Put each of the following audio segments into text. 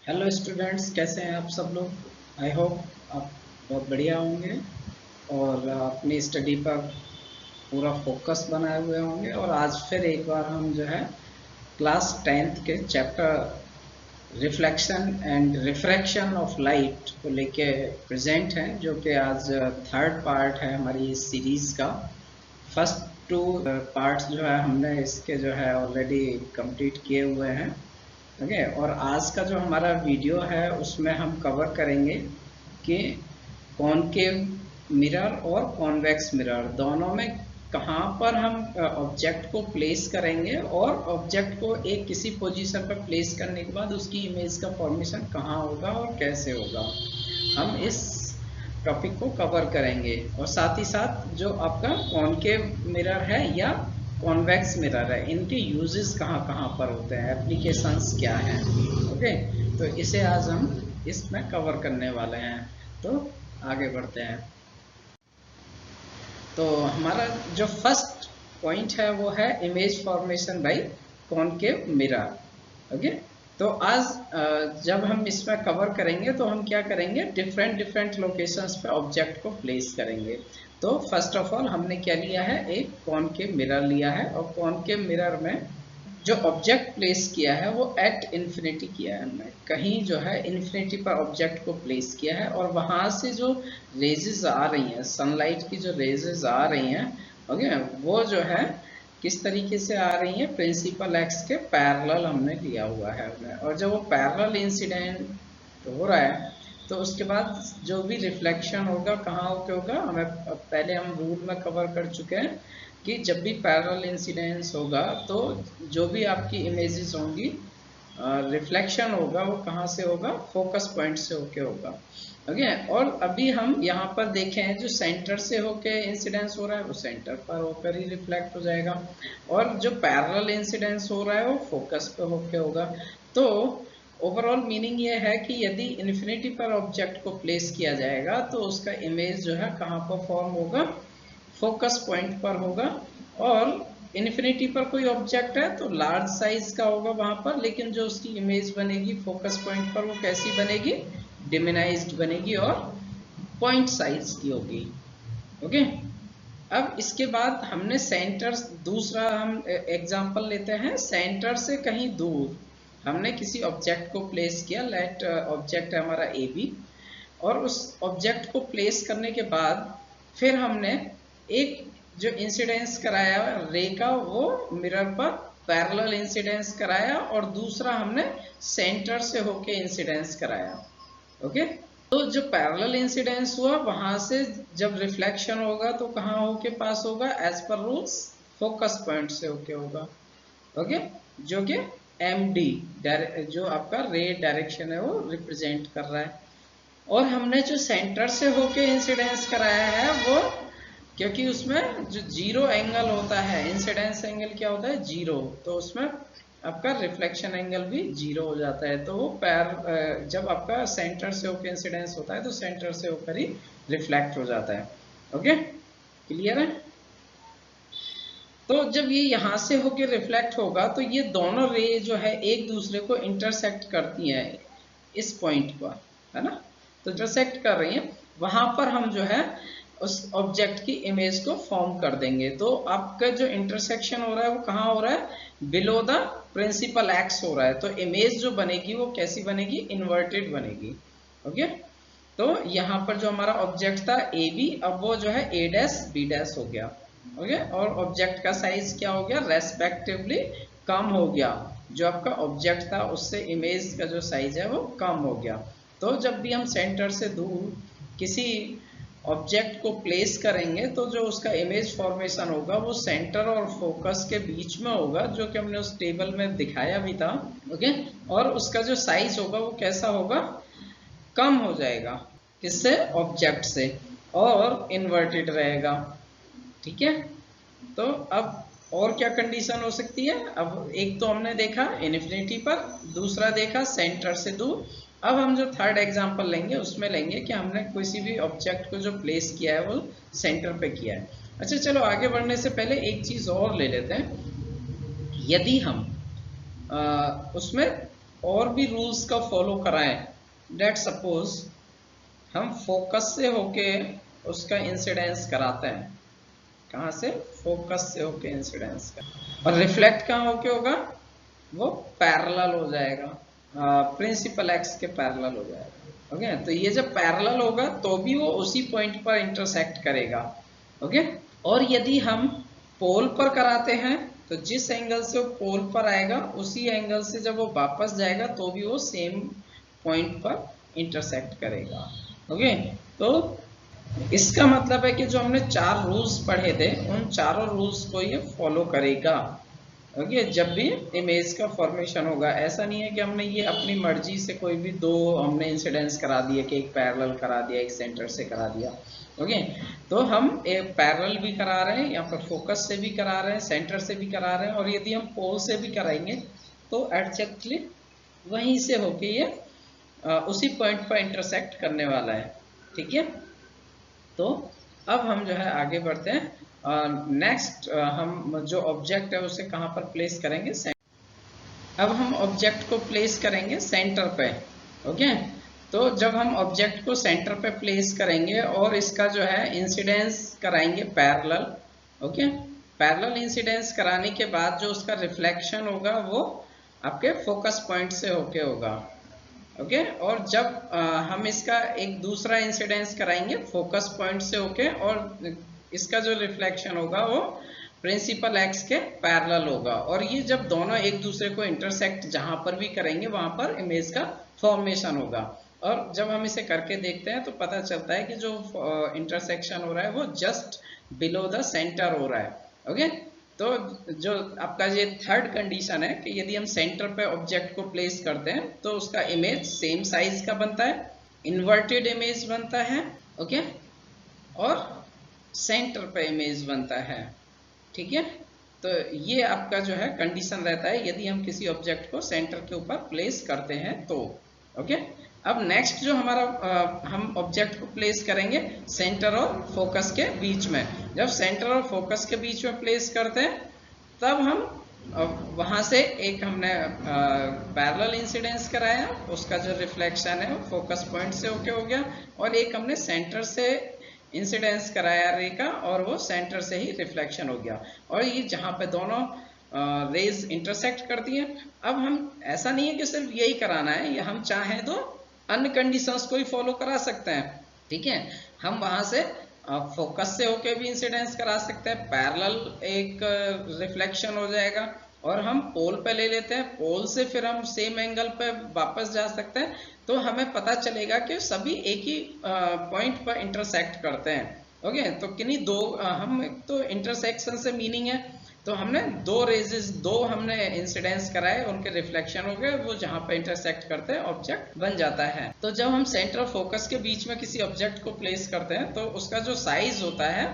Hello students, कैसे हैं आप सब लोग। आई होप आप बहुत बढ़िया होंगे और अपनी स्टडी पर पूरा फोकस बनाए हुए होंगे। और आज फिर एक बार हम जो है क्लास 10th के chapter reflection and refraction of light को लेके प्रेजेंट हैं, जो कि आज थर्ड पार्ट है हमारी इस सीरीज का। फर्स्ट टू पार्ट्स जो है हमने इसके जो है ऑलरेडी कंप्लीट किए हुए हैं। ओके, और आज का जो हमारा वीडियो है उसमें हम कवर करेंगे कि कॉनकेव मिरर और कॉन्वेक्स मिरर दोनों में कहाँ पर हम ऑब्जेक्ट को प्लेस करेंगे और ऑब्जेक्ट को एक किसी पोजीशन पर प्लेस करने के बाद उसकी इमेज का फॉर्मेशन कहाँ होगा और कैसे होगा, हम इस टॉपिक को कवर करेंगे। और साथ ही साथ जो आपका कॉनकेव मिरर है या कॉन्वेक्स मिरर है, इनके यूजेस कहाँ कहाँ पर होते हैं, एप्लीकेशंस क्या हैं। ओके, तो इसे आज हम इसमें कवर करने वाले हैं। तो आगे बढ़ते हैं। तो हमारा जो फर्स्ट पॉइंट है वो है image formation by concave mirror. Okay, तो आज जब हम इसमें कवर करेंगे तो हम क्या करेंगे, डिफरेंट डिफरेंट लोकेशंस पे ऑब्जेक्ट को प्लेस करेंगे। तो फर्स्ट ऑफ ऑल हमने क्या लिया है, एक कॉनकेव मिरर लिया है। और कॉनकेव मिरर में जो ऑब्जेक्ट प्लेस किया है वो एट इन्फिनिटी किया है हमने, कहीं जो है इन्फिनिटी पर ऑब्जेक्ट को प्लेस किया है। और वहां से जो रेजेस आ रही हैं, सनलाइट की जो रेजेस आ रही हैं, ओके, वो जो है किस तरीके से आ रही हैं, प्रिंसिपल एक्स के पैरेलल हमने लिया हुआ है। और जब वो पैरेलल इंसिडेंट हो रहा है तो उसके बाद जो भी रिफ्लेक्शन होगा कहाँ होके होगा, हमें पहले हम रूल में कवर कर चुके हैं कि जब भी पैरेलल इंसिडेंस होगा तो जो भी आपकी इमेजेस होंगी, रिफ्लेक्शन होगा वो कहाँ से होगा, फोकस पॉइंट से होके होगा। ओके, और अभी हम यहाँ पर देखें जो सेंटर से होके इंसिडेंस हो रहा है वो सेंटर पर होकर ही रिफ्लेक्ट हो जाएगा, और जो पैरेलल इंसिडेंस हो रहा है वो फोकस पे होके होगा। तो ओवरऑल मीनिंग ये है कि यदि इन्फिनिटी पर ऑब्जेक्ट को प्लेस किया जाएगा तो उसका इमेज जो है कहाँ पर फॉर्म होगा, फोकस पॉइंट पर होगा। और इन्फिनिटी पर कोई ऑब्जेक्ट है तो लार्ज साइज का होगा वहां पर, लेकिन जो उसकी इमेज बनेगी फोकस पॉइंट पर वो कैसी बनेगी, डिमिनाइज्ड बनेगी और पॉइंट साइज की होगी। ओके, अब इसके बाद हमने सेंटर, दूसरा हम एग्जांपल लेते हैं, सेंटर से कहीं दूर हमने किसी ऑब्जेक्ट को प्लेस किया। लेट ऑब्जेक्ट है हमारा ए बी, और उस ऑब्जेक्ट को प्लेस करने के बाद फिर हमने एक जो इंसिडेंस कराया रे का वो मिरर पर पैरेलल इंसिडेंस कराया, और दूसरा हमने सेंटर से होके इंसिडेंस कराया। ओके, तो जो पैरेलल इंसिडेंस हुआ वहां से जब रिफ्लेक्शन होगा तो कहाँ होके पास होगा, as per rules focus point से होके होगा। ओके, जो कि एम डी जो आपका रे डायरेक्शन है वो रिप्रेजेंट कर रहा है। और हमने जो सेंटर से होके इंसिडेंस कराया है वो, क्योंकि उसमें जो जीरो एंगल होता है, इंसिडेंस एंगल क्या होता है, जीरो, तो उसमें आपका रिफ्लेक्शन एंगल भी जीरो हो जाता है। तो वो जब आपका सेंटर से होकर इंसिडेंस होता है तो सेंटर से होकर ही रिफ्लेक्ट हो जाता है। ओके, क्लियर है। तो जब ये यहाँ से होकर रिफ्लेक्ट होगा तो ये दोनों रे जो है एक दूसरे को इंटरसेक्ट करती हैं इस पॉइंट पर, है ना। तो इंटरसेक्ट कर रही हैं, वहां पर हम जो है उस ऑब्जेक्ट की इमेज को फॉर्म कर देंगे। तो आपका जो इंटरसेक्शन हो रहा है वो कहाँ हो रहा है, बिलो द प्रिंसिपल एक्स हो रहा है। तो इमेज जो बनेगी वो कैसी बनेगी, इन्वर्टेड बनेगी। ओके, तो यहाँ पर जो हमारा ऑब्जेक्ट था ए बी, अब वो जो है ए डैश बी डैश हो गया। ओके, और ऑब्जेक्ट का साइज क्या हो गया, रेस्पेक्टिवली कम हो गया। जो आपका ऑब्जेक्ट था उससे इमेज का जो साइज है वो कम हो गया। तो जब भी हम सेंटर से दूर किसी ऑब्जेक्ट को प्लेस करेंगे तो जो उसका इमेज फॉर्मेशन होगा वो सेंटर और फोकस के बीच में होगा, जो कि हमने उस टेबल में दिखाया भी था। ओके, और उसका जो साइज होगा वो कैसा होगा, कम हो जाएगा, किससे, ऑब्जेक्ट से, और इन्वर्टेड रहेगा। ठीक है, तो अब और क्या कंडीशन हो सकती है, अब एक तो हमने देखा इन्फिनिटी पर, दूसरा देखा सेंटर से दूर। अब हम जो थर्ड एग्जांपल लेंगे उसमें लेंगे कि हमने किसी भी ऑब्जेक्ट को जो प्लेस किया है वो सेंटर पे किया है। अच्छा, चलो आगे बढ़ने से पहले एक चीज और ले लेते हैं। यदि हम उसमें और भी रूल्स का फॉलो कराएं, डेट सपोज हम फोकस से होके उसका इंसिडेंस कराते हैं, कहाँ से, फोकस से होके इंसिडेंस का, और रिफ्लेक्ट कहाँ होके होगा, वो पैरेलल हो जाएगा, प्रिंसिपल एक्स के पैरेलल हो जाएगा। ओके, तो ये जब पैरेलल होगा तो भी वो उसी पॉइंट पर इंटरसेक्ट करेगा। ओके, और यदि हम पोल पर कराते हैं तो जिस एंगल से वो पोल पर आएगा उसी एंगल से जब वो वापस जाएगा तो भी वो सेम पॉइंट पर इंटरसेक्ट करेगा। ओके, तो इसका मतलब है कि जो हमने 4 रूल्स पढ़े थे उन चारों रूल्स को ये फॉलो करेगा। ओके, जब भी इमेज का फॉर्मेशन होगा, ऐसा नहीं है कि हमने ये अपनी मर्जी से कोई भी दो हमने इंसिडेंस करा दिए कि एक पैरेलल करा दिया, एक सेंटर से करा दिया। ओके, तो हम एक पैरेलल भी करा रहे हैं, यहाँ पर फोकस से भी करा रहे हैं, सेंटर से भी करा रहे हैं, और यदि हम पोल से भी कराएंगे तो एग्जैक्टली वहीं से होके ये उसी पॉइंट पर इंटरसेक्ट करने वाला है। ठीक है, तो अब हम जो है आगे बढ़ते हैं। नेक्स्ट हम जो ऑब्जेक्ट है उसे कहाँ पर प्लेस करेंगे, अब हम ऑब्जेक्ट को प्लेस करेंगे सेंटर पे। ओके, तो जब हम ऑब्जेक्ट को सेंटर पे प्लेस करेंगे और इसका जो है इंसिडेंस कराएंगे पैरेलल। ओके, पैरेलल इंसिडेंस कराने के बाद जो उसका रिफ्लेक्शन होगा वो आपके फोकस पॉइंट से होके होगा। ओके, और जब हम इसका एक दूसरा इंसिडेंस कराएंगे फोकस पॉइंट से होके, और इसका जो रिफ्लेक्शन होगा वो प्रिंसिपल एक्स के पैरेलल होगा, और ये जब दोनों एक दूसरे को इंटरसेक्ट जहां पर भी करेंगे वहां पर इमेज का फॉर्मेशन होगा। और जब हम इसे करके देखते हैं तो पता चलता है कि जो इंटरसेक्शन हो रहा है वो जस्ट बिलो द सेंटर हो रहा है। ओके, तो जो आपका ये थर्ड कंडीशन है कि यदि हम सेंटर पे ऑब्जेक्ट को प्लेस करते हैं तो उसका इमेज सेम साइज का बनता है, इन्वर्टेड इमेज बनता है। ओके, और सेंटर पे इमेज बनता है। ठीक है, तो ये आपका जो है कंडीशन रहता है यदि हम किसी ऑब्जेक्ट को सेंटर के ऊपर प्लेस करते हैं तो। ओके, अब नेक्स्ट जो हमारा हम ऑब्जेक्ट को प्लेस करेंगे सेंटर और फोकस के बीच में। जब सेंटर और फोकस के बीच में प्लेस करते हैं तब हम वहां से एक हमने पैरेलल इंसिडेंस कराया, उसका जो रिफ्लेक्शन है वो फोकस पॉइंट से होके हो गया, और एक हमने सेंटर से इंसिडेंस कराया रे का और वो सेंटर से ही रिफ्लेक्शन हो गया, और ये जहां पे दोनों रेज इंटरसेक्ट करती हैं। अब हम ऐसा नहीं है कि सिर्फ यही कराना है, या हम चाहें तो अन्य कंडीशंस को ही फॉलो करा सकते हैं। ठीक है, हम वहां से फोकस से होके भी इंसिडेंस करा सकते हैं, पैरेलल एक रिफ्लेक्शन हो जाएगा, और हम पोल पे ले लेते हैं, पोल से फिर हम सेम एंगल पे वापस जा सकते हैं, तो हमें पता चलेगा कि सभी एक ही पॉइंट पर इंटरसेक्ट करते हैं। ओके, तो किन्हीं दो हम तो इंटरसेक्शन से मीनिंग है, तो हमने दो रेजेस, दो हमने इंसिडेंस कराए, उनके रिफ्लेक्शन हो गए, वो जहां पे इंटरसेक्ट करते हैं ऑब्जेक्ट बन जाता है। तो जब हम सेंटर और फोकस के बीच में किसी ऑब्जेक्ट को प्लेस करते हैं तो उसका जो साइज होता है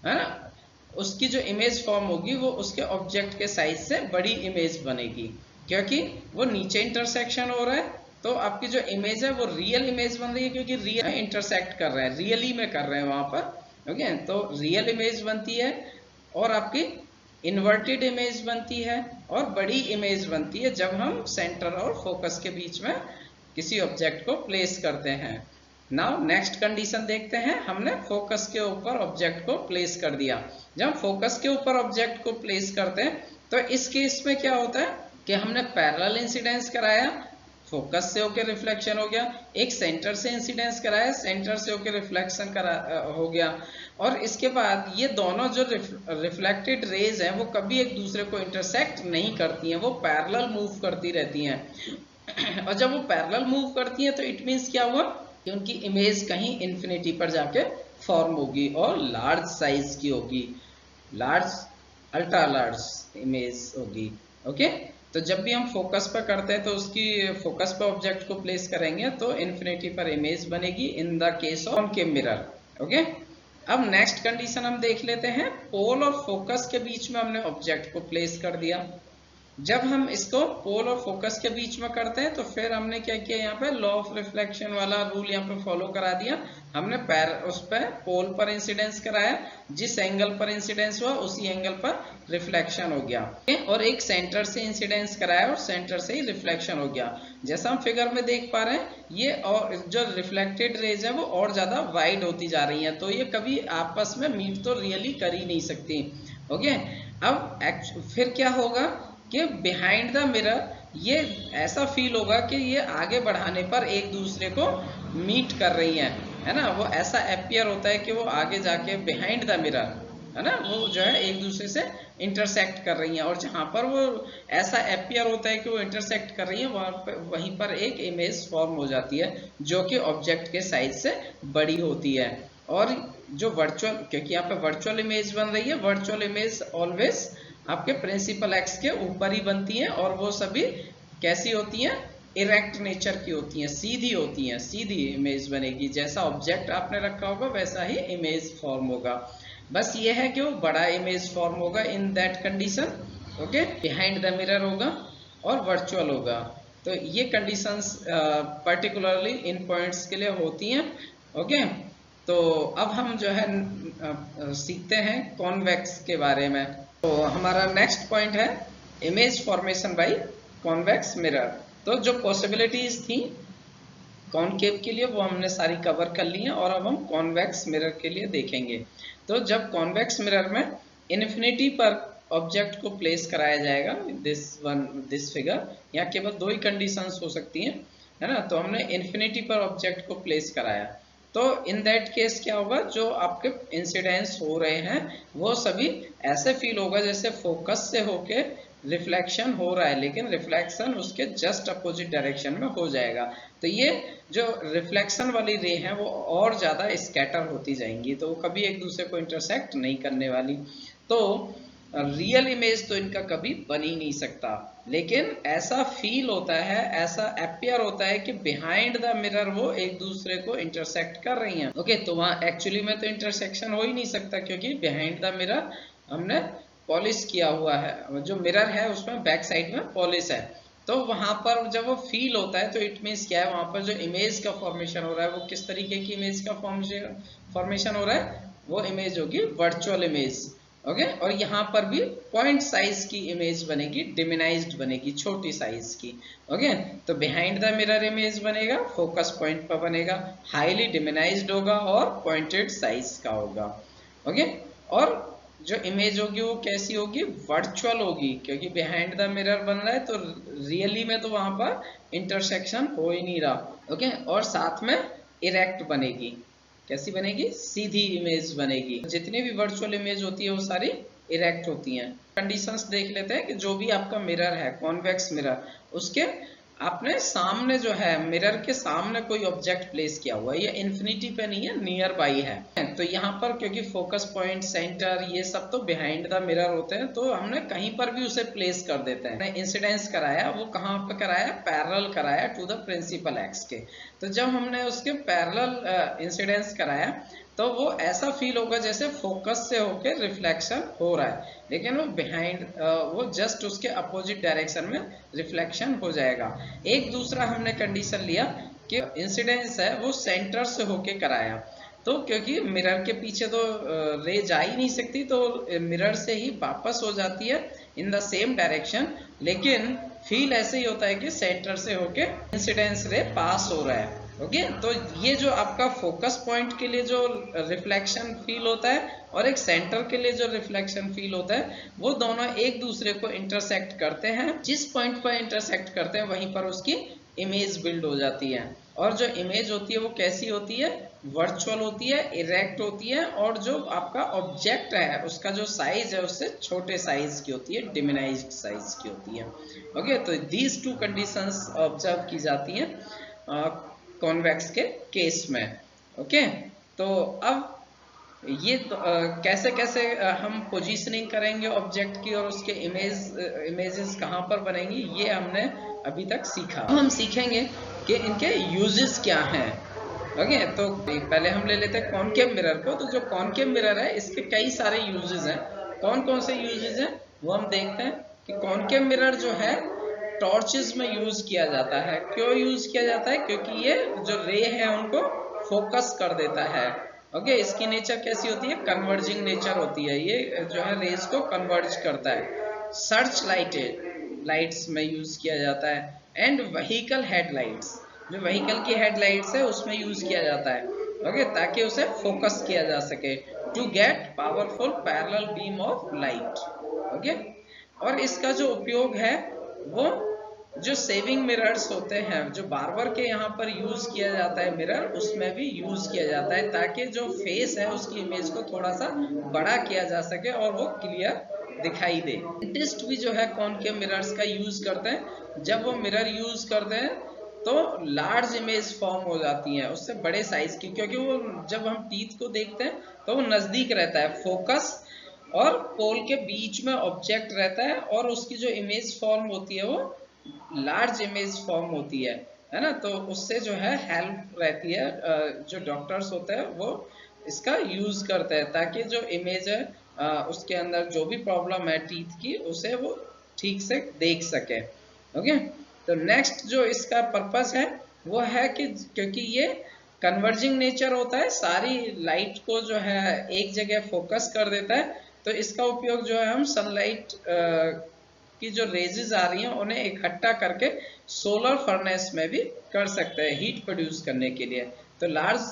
ना, उसकी जो इमेज फॉर्म होगी वो उसके ऑब्जेक्ट के साइज से बड़ी इमेज बनेगी, क्योंकि वो नीचे इंटरसेक्शन हो रहा है, तो आपकी जो इमेज है वो रियल इमेज बन रही है, क्योंकि रियल इंटरसेक्ट कर रहे हैं, रियली में कर रहे हैं वहां पर। ओके, तो रियल इमेज बनती है, और आपकी इन्वर्टेड इमेज बनती है, और बड़ी इमेज बनती है जब हम सेंटर और फोकस के बीच में किसी ऑब्जेक्ट को प्लेस करते हैं। नाउ नेक्स्ट कंडीशन देखते हैं, हमने फोकस के ऊपर ऑब्जेक्ट को प्लेस कर दिया। जब हम फोकस के ऊपर ऑब्जेक्ट को प्लेस करते हैं तो इस केस में क्या होता है कि हमने पैरेलल इंसिडेंस कराया, फोकस से होकर रिफ्लेक्शन हो गया, एक सेंटर से इंसिडेंस कराया, सेंटर से होकर रिफ्लेक्शन हो गया, और इसके बाद ये दोनों जो रिफ्लेक्टेड रेज हैं वो कभी एक दूसरे को इंटरसेक्ट नहीं करती हैं, वो पैरेलल मूव करती रहती हैं। और जब वो पैरेलल मूव करती हैं तो इट मीन्स क्या हुआ कि उनकी इमेज कहीं इन्फिनिटी पर जाके फॉर्म होगी और लार्ज साइज की होगी, लार्ज अल्ट्रा लार्ज इमेज होगी। ओके, तो जब भी हम फोकस पर करते हैं तो उसकी फोकस पर ऑब्जेक्ट को प्लेस करेंगे तो इन्फिनिटी पर इमेज बनेगी in the case of concave mirror. Okay, अब नेक्स्ट कंडीशन हम देख लेते हैं, पोल और फोकस के बीच में हमने ऑब्जेक्ट को प्लेस कर दिया। जब हम इसको पोल और फोकस के बीच में करते हैं तो फिर हमने क्या किया, यहाँ पे लॉ ऑफ रिफ्लेक्शन वाला रूल यहाँ पे फॉलो करा दिया हमने। उस पर पोल पर इंसिडेंस कराया, जिस एंगल पर इंसिडेंस हुआ उसी एंगल पर रिफ्लेक्शन हो गया, और एक सेंटर से इंसिडेंस कराया और सेंटर से ही रिफ्लेक्शन हो गया। जैसा हम फिगर में देख पा रहे हैं, ये और जो रिफ्लेक्टेड रेज है वो और ज्यादा वाइड होती जा रही है, तो ये कभी आपस में मीट तो रियली कर ही नहीं सकती। ओके, अब फिर क्या होगा कि बिहाइंड द मिरर ये ऐसा फील होगा कि ये आगे बढ़ाने पर एक दूसरे को मीट कर रही हैं, है ना। वो ऐसा अपियर होता है कि वो आगे जाके बिहाइंड द मिरर, है ना, वो जो है एक दूसरे से इंटरसेक्ट कर रही हैं, और जहां पर वो ऐसा अपियर होता है कि वो इंटरसेक्ट कर रही है, वहीं पर एक इमेज फॉर्म हो जाती है जो कि ऑब्जेक्ट के साइज से बड़ी होती है। और जो वर्चुअल, क्योंकि यहाँ पे वर्चुअल इमेज बन रही है, वर्चुअल इमेज ऑलवेज आपके प्रिंसिपल एक्स के ऊपर ही बनती हैं, और वो सभी कैसी होती हैं, इरेक्ट नेचर की होती हैं, सीधी होती हैं, सीधी इमेज बनेगी। जैसा ऑब्जेक्ट आपने रखा होगा वैसा ही इमेज फॉर्म होगा। बस ये है कि वो बड़ा इमेज फॉर्म होगा in that condition. Okay, behind the mirror होगा और वर्चुअल होगा। तो ये कंडीशंस पर्टिकुलरली इन पॉइंट्स के लिए होती हैं। ओके, तो अब हम जो है सीखते हैं कॉन्वेक्स के बारे में। तो हमारा नेक्स्ट पॉइंट है image formation by convex mirror. तो जो पॉसिबिलिटीज थी कॉनकेव के लिए वो हमने सारी कवर कर ली हैं, और अब हम कॉन्वेक्स मिरर के लिए देखेंगे। तो जब कॉन्वेक्स मिरर में इन्फिनिटी पर ऑब्जेक्ट को प्लेस कराया जाएगा, दिस फिगर, यहाँ केवल दो ही कंडीशंस हो सकती हैं, है ना। तो हमने इन्फिनिटी पर ऑब्जेक्ट को प्लेस कराया, तो इन दैट केस क्या होगा, जो आपके इंसिडेंस हो रहे हैं वो सभी ऐसे फील होगा जैसे फोकस से होके रिफ्लेक्शन हो रहा है, लेकिन रिफ्लेक्शन उसके जस्ट अपोजिट डायरेक्शन में हो जाएगा। तो ये जो रिफ्लेक्शन वाली रे है वो और ज्यादा स्कैटर होती जाएंगी, तो वो कभी एक दूसरे को इंटरसेक्ट नहीं करने वाली। तो रियल इमेज तो इनका कभी बन ही नहीं सकता, लेकिन ऐसा फील होता है, ऐसा अपियर होता है कि बिहाइंड द मिरर वो एक दूसरे को इंटरसेक्ट कर रही हैं। ओके, तो वहां एक्चुअली में तो इंटरसेक्शन हो ही नहीं सकता, क्योंकि बिहाइंड द मिरर हमने पॉलिश किया हुआ है, जो मिरर है उसमें बैक साइड में पॉलिश है। तो वहां पर जब वो फील होता है तो इट मीन्स क्या है, वहां पर जो इमेज का फॉर्मेशन हो रहा है वो किस तरीके की इमेज का फॉर्मेशन हो रहा है, वो इमेज होगी वर्चुअल इमेज। ओके, और यहाँ पर भी पॉइंट साइज की इमेज बनेगी, डिमिनाइज्ड बनेगी, छोटी साइज की। ओके, तो बिहाइंड द मिरर इमेज बनेगा, फोकस पॉइंट पर बनेगा, हाईली डिमिनाइज्ड होगा और पॉइंटेड साइज का होगा। ओके, और जो इमेज होगी वो कैसी होगी, वर्चुअल होगी, क्योंकि बिहाइंड द मिरर बन रहा है तो रियली में तो वहां पर इंटरसेक्शन हो ही नहीं रहा। ओके, और साथ में इरेक्ट बनेगी, कैसी बनेगी, सीधी इमेज बनेगी। जितनी भी वर्चुअल इमेज होती है वो सारी इरेक्ट होती हैं। कंडीशंस देख लेते हैं कि जो भी आपका मिरर है, कॉन्वेक्स मिरर, उसके आपने सामने जो है, मिरर के सामने कोई ऑब्जेक्ट प्लेस किया हुआ है, ये इन्फिनिटी पे नहीं है, नियर बाई है। तो यहाँ पर क्योंकि फोकस पॉइंट, सेंटर, ये सब तो बिहाइंड द मिरर होते हैं, तो हमने कहीं पर भी उसे प्लेस कर देते हैं। इंसिडेंस कराया, वो कहाँ पे कराया, पैरेलल कराया टू द प्रिंसिपल एक्स के। तो जब हमने उसके पैरेलल इंसिडेंस कराया तो वो ऐसा फील होगा जैसे फोकस से होकर रिफ्लेक्शन हो रहा है, लेकिन वो बिहाइंड, वो जस्ट उसके अपोजिट डायरेक्शन में रिफ्लेक्शन हो जाएगा। एक दूसरा हमने कंडीशन लिया कि इंसिडेंस है वो सेंटर से होके कराया, तो क्योंकि मिरर के पीछे तो रे जा ही नहीं सकती, तो मिरर से ही वापस हो जाती है इन द सेम डायरेक्शन, लेकिन फील ऐसे ही होता है कि सेंटर से होके इंसिडेंस रे पास हो रहा है। ओके, तो ये जो आपका फोकस पॉइंट के लिए जो रिफ्लेक्शन फील होता है और एक सेंटर के लिए जो रिफ्लेक्शन फील होता है, वो दोनों एक दूसरे को इंटरसेक्ट करते हैं। जिस पॉइंट पर इंटरसेक्ट करते हैं वहीं पर उसकी इमेज बिल्ड हो जाती है, और जो इमेज होती है वो कैसी होती है, वर्चुअल होती है, इरेक्ट होती है, और जो आपका ऑब्जेक्ट है उसका जो साइज है उससे छोटे साइज की होती है, डिमिनाइज्ड साइज की होती है। ओके, तो दीज टू कंडीशंस ऑब्जर्व की जाती हैं कॉन्वेक्स के केस में। ओके, तो अब ये कैसे कैसे हम पोजीशनिंग करेंगे ऑब्जेक्ट की और उसके इमेजेस कहाँ पर बनेंगी, ये हमने अभी तक सीखा। अब हम सीखेंगे कि इनके यूजेस क्या हैं। ओके, तो पहले हम ले लेते हैं कॉनकेव मिरर को। तो जो कॉनकेव मिरर है इसके कई सारे यूजेस हैं। कौन कौन से यूजेस हैं वो हम देखते हैं। कि कॉनकेव मिरर जो है टॉर्चेस में यूज किया जाता है। क्यों यूज किया जाता है? क्योंकि ये जो रे है उनको फोकस कर देता है। ओके, इसकी नेचर कैसी होती है? कन्वर्जिंग नेचर होती है। ये जो है रेज को कन्वर्ज करता है। सर्च लाइट्स में यूज किया जाता है। एंड व्हीकल हेडलाइट्स, जो व्हीकल की हेडलाइट्स है उसमें यूज किया जाता है। ओके, ताकि उसे फोकस किया जा सके, to get powerful parallel beam of light. Okay, और इसका जो उपयोग है वो जो सेविंग मिरर्स होते हैं, जो बार्बर के यहाँ पर यूज किया जाता है मिरर, उसमें भी यूज किया जाता है, ताकि जो फेस है उसकी इमेज को थोड़ा सा बड़ा किया जा सके और वो क्लियर दिखाई दे। डेंटिस्ट भी जो है कॉनकेव मिरर्स का यूज करते हैं। जब वो मिरर यूज करते हैं तो लार्ज इमेज फॉर्म हो जाती है, उससे बड़े साइज की, क्योंकि वो जब हम टीथ को देखते हैं तो वो नजदीक रहता है, फोकस और पोल के बीच में ऑब्जेक्ट रहता है, और उसकी जो इमेज फॉर्म होती है वो लार्ज इमेज फॉर्म होती है ना। तो उससे जो है हेल्प रहती है। जो डॉक्टर्स होते हैं वो इसका यूज करते हैं, ताकि जो इमेज है उसके अंदर जो भी प्रॉब्लम है टीथ की, उसे वो ठीक से देख सके। ओके, तो नेक्स्ट जो इसका पर्पस है वो है कि क्योंकि ये कन्वर्जिंग नेचर होता है, सारी लाइट को जो है एक जगह फोकस कर देता है, तो इसका उपयोग जो है हम सनलाइट की जो रेजेस आ रही हैं उन्हें इकट्ठा करके सोलर फर्नेस में भी कर सकते हैं, हीट प्रोड्यूस करने के लिए। तो large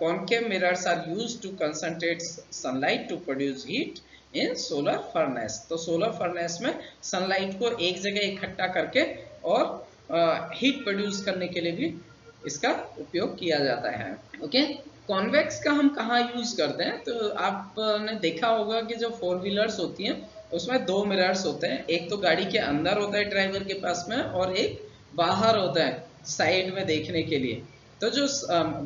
concave mirrors are used to concentrate sunlight to produce heat in solar furnace. तो सोलर फर्नेस में सनलाइट को एक जगह इकट्ठा करके और हीट प्रोड्यूस करने के लिए भी इसका उपयोग किया जाता है। ओके, कॉन्वेक्स का हम कहाँ यूज करते हैं? तो आपने देखा होगा कि जो फोर व्हीलर्स होती हैं उसमें दो मिरर्स होते हैं, एक तो गाड़ी के अंदर होता है ड्राइवर के पास में, और एक बाहर होता है साइड में देखने के लिए। तो जो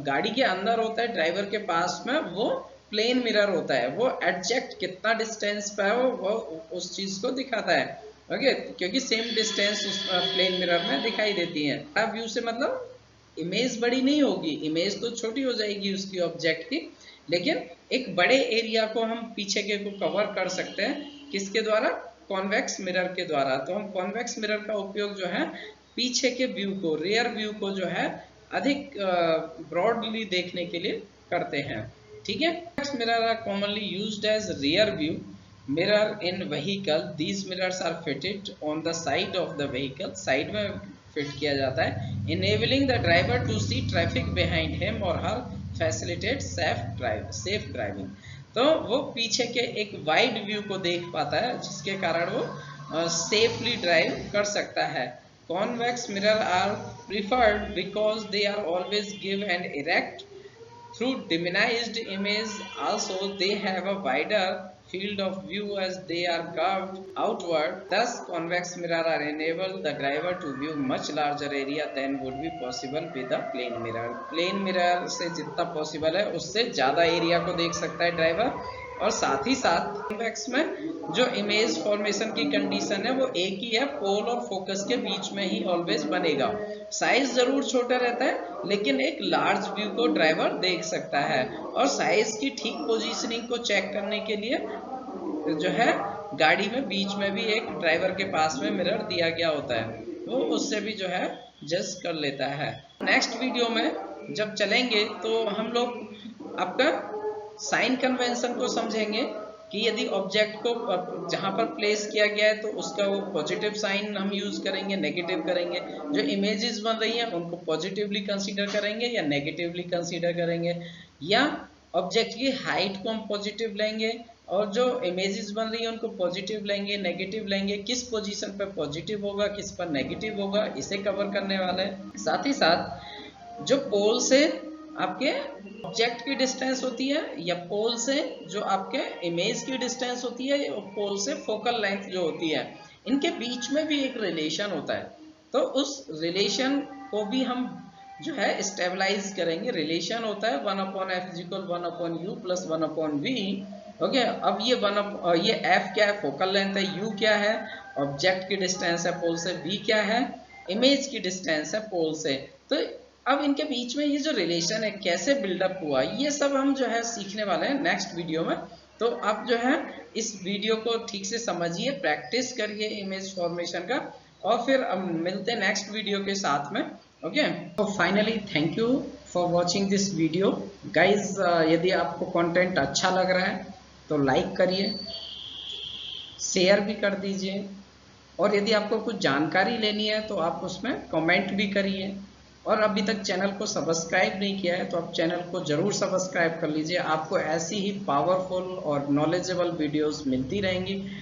गाड़ी के अंदर होता है ड्राइवर के पास में, वो प्लेन मिरर होता है, वो एग्जैक्ट कितना डिस्टेंस पे है वो उस चीज को दिखाता है। ओके, क्योंकि सेम डिस्टेंस उस प्लेन मिरर में दिखाई देती है। व्यू से मतलब इमेज बड़ी नहीं होगी, इमेज तो छोटी हो जाएगी उसकी ऑब्जेक्ट की, लेकिन एक बड़े एरिया को हम पीछे के को कवर कर सकते हैं। किसके द्वारा? कॉन्वेक्स मिरर के द्वारा। तो हम कॉन्वेक्स मिरर का उपयोग जो है पीछे के व्यू को, रियर व्यू को जो है अधिक ब्रॉडली देखने के लिए करते हैं। ठीक है, convex mirror are commonly used as rear view mirror in vehicle. These mirrors are fitted on the side of the vehicle, side में फिट किया जाता है, enabling the driver to see traffic behind him or her, facilitate safe driving। तो वो पीछे के एक wide view को देख पाता है, जिसके कारण वो सेफली ड्राइव कर सकता है। Convex mirror are preferred because they are always give and erect through diminished image. Also, they have a wider field of view as they are curved outward. Thus, convex mirror are enable the driver to view much larger area than would be possible with a plane mirror. Plane mirror से जितना possible है उससे ज़्यादा area को देख सकता है driver, और साथ ही साथ कॉन्वेक्स में जो इमेज फॉर्मेशन की कंडीशन है वो एक ही है, पोल और फोकस के बीच में ही ऑलवेज बनेगा। साइज जरूर छोटा रहता है, लेकिन एक लार्ज व्यू को ड्राइवर देख सकता है, और साइज की ठीक पोजीशनिंग को चेक करने के लिए जो है गाड़ी में बीच में भी एक ड्राइवर के पास में मिरर दिया गया होता है, वो उससे भी जो है जज कर लेता है। नेक्स्ट वीडियो में जब चलेंगे तो हम लोग आपका साइन कन्वेंशन को समझेंगे कि यदि ऑब्जेक्ट को जहां पर प्लेस किया गया है तो उसका वो पॉजिटिव साइन हम यूज करेंगे, नेगेटिव करेंगे, जो इमेजेस बन रही हैं उनको पॉजिटिवली कंसीडर करेंगे या नेगेटिवली कंसीडर करेंगे, या ऑब्जेक्ट की हाइट को हम पॉजिटिव लेंगे और जो इमेजेस बन रही है उनको पॉजिटिव लेंगे, नेगेटिव लेंगे, किस पोजीशन पर पॉजिटिव होगा, किस पर नेगेटिव होगा, इसे कवर करने वाले हैं। साथ ही साथ जो पोल से आपके ऑब्जेक्ट की डिस्टेंस होती है या पोल से जो आपके इमेज की डिस्टेंस होती है, या पोल से फोकल लेंथ जो होती है, इनके बीच में भी एक रिलेशन होता है। तो उस रिलेशन को भी हम जो है स्टेबलाइज करेंगे। रिलेशन होता है 1/f = 1/u + 1/v। ओके, अब ये f क्या है? फोकल लेंथ है। u क्या है? ऑब्जेक्ट की डिस्टेंस है पोल से। v क्या है? इमेज की डिस्टेंस है पोल से। तो अब इनके बीच में ये जो रिलेशन है कैसे बिल्डअप हुआ, ये सब हम जो है सीखने वाले हैं नेक्स्ट वीडियो में। तो आप जो है इस वीडियो को ठीक से समझिए, प्रैक्टिस करिए इमेज फॉर्मेशन का, और फिर अब मिलते हैं नेक्स्ट वीडियो के साथ में। ओके, तो finally thank you for watching this video guys. यदि आपको कंटेंट अच्छा लग रहा है तो लाइक करिए, शेयर भी कर दीजिए, और यदि आपको कुछ जानकारी लेनी है तो आप उसमें कमेंट भी करिए। और अभी तक चैनल को सब्सक्राइब नहीं किया है तो आप चैनल को जरूर सब्सक्राइब कर लीजिए, आपको ऐसी ही पावरफुल और नॉलेजेबल वीडियोस मिलती रहेंगी।